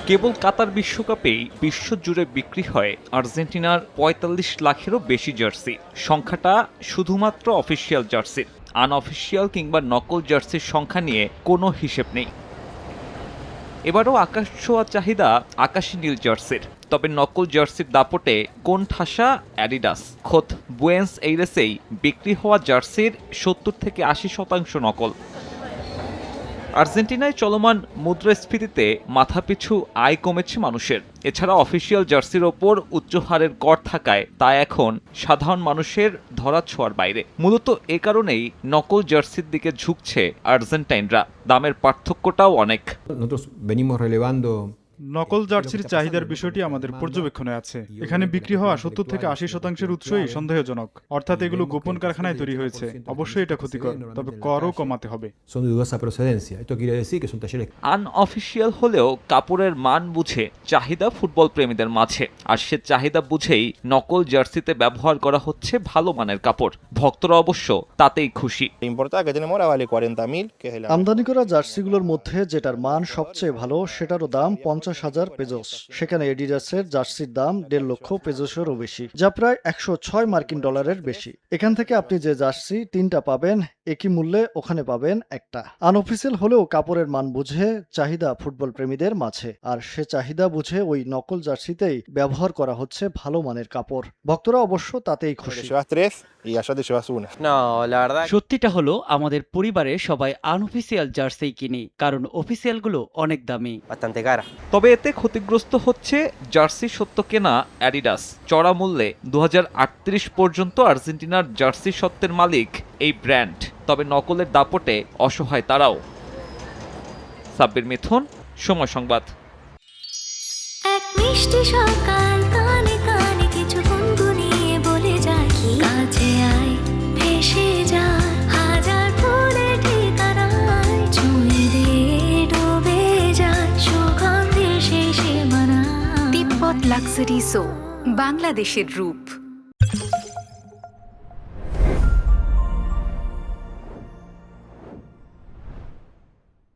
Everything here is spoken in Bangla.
কেবল কাতার বিশ্বকাপেই বিশ্বজুড়ে বিক্রি হয় আর্জেন্টিনার ৪৫ লাখেরও বেশি জার্সি। সংখ্যাটা শুধুমাত্র অফিসিয়াল জার্সির। আনঅফিসিয়াল কিংবা নকল জার্সির সংখ্যা নিয়ে কোনো হিসেব নেই। এবারও আকাশ ছোঁয়া চাহিদা আকাশী নীল জার্সির। তবে নকল জার্সির দাপটে কোন ঠাসা অ্যাডিডাস। খোদ বুয়েন্স এইরেসেই বিক্রি হওয়া জার্সির ৭০ থেকে ৮০% নকল। আর্জেন্টিনায় চলমান মুদ্রাস্ফীতিতে মাথাপিছু আয় কমেছে মানুষের। এছাড়া অফিসিয়াল জার্সির ওপর উচ্চ হারের কর থাকায় তা এখন সাধারণ মানুষের ধরাছোঁয়ার বাইরে। মূলত এ কারণেই নকল জার্সির দিকে ঝুঁকছে আর্জেন্টাইনরা। দামের পার্থক্যটাও অনেক। নকল জার্সির চাহিদার বিষয়টি আমাদের পর্যবেক্ষণে আছে। এখানে বিক্রি হওয়া ৭০ থেকে ৮০% উৎসই সন্দেহজনক, অর্থাৎ এগুলো গোপন কারখানায় তৈরি হয়েছে। অবশ্যই এটা ক্ষতিকর, তবে করও কমাতে হবে। আনঅফিসিয়াল হলেও কাপড়ের মান বুঝে চাহিদা ফুটবল প্রেমীদের মাঝে। আর সে চাহিদা বুঝেই নকল জার্সিতে ব্যবহার করা হচ্ছে ভালো মানের কাপড়। ভক্তরা অবশ্য তাতেই খুশি। আমদানি করা জার্সিগুলোর মধ্যে যেটার মান সবচেয়ে ভালো সেটারও দাম ৫০,০০০ পেজোস। সেখানে এডিডাসের জার্সির দাম ১.৫ লক্ষ পেজোসেরও বেশি, যা প্রায় ১০৬ মার্কিন ডলারের বেশি। এখান থেকে আপনি যে জার্সি ৩টা পাবেন, একই মূল্যে ওখানে পাবেন একটা। আনঅফিসিয়াল হলেও কাপড়ের মান বুঝে চাহিদা ফুটবল প্রেমীদের মাঝে। আর সে চাহিদা বুঝে ওই নকল জার্সিতেই ব্যবহার করা হচ্ছে ভালো মানের কাপড়। ভক্তরা অবশ্য তাতেই খুশি। সত্যিটা হলো আমাদের পরিবারে সবাই আনঅফিসিয়াল জার্সি কিনি, কারণ অফিসিয়ালগুলো অনেক দামি। তবে এতে ক্ষতিগ্রস্ত হচ্ছে জার্সি সত্য কেনা অ্যাডিডাস। চড়া মূল্যে ২০৩৮ পর্যন্ত আর্জেন্টিনার জার্সি সত্ত্বের মালিক এই ব্র্যান্ড। তবে নকলের দাপটে অসহায় তারাও। সাব্বির মিথুন, সময় সংবাদ। এক মিষ্টি সকাল কানে কানে কিছু গুনগুনিয়ে বলে যায়, কাছে আয় ভেসে যায় হাজার ফুলের ঠিকানায়, ছুঁয়ে দিয়ে ডুবে যায় সুগন্ধে শেষে মানা। তিব্বত লাক্সারি সো, বাংলাদেশের রূপ।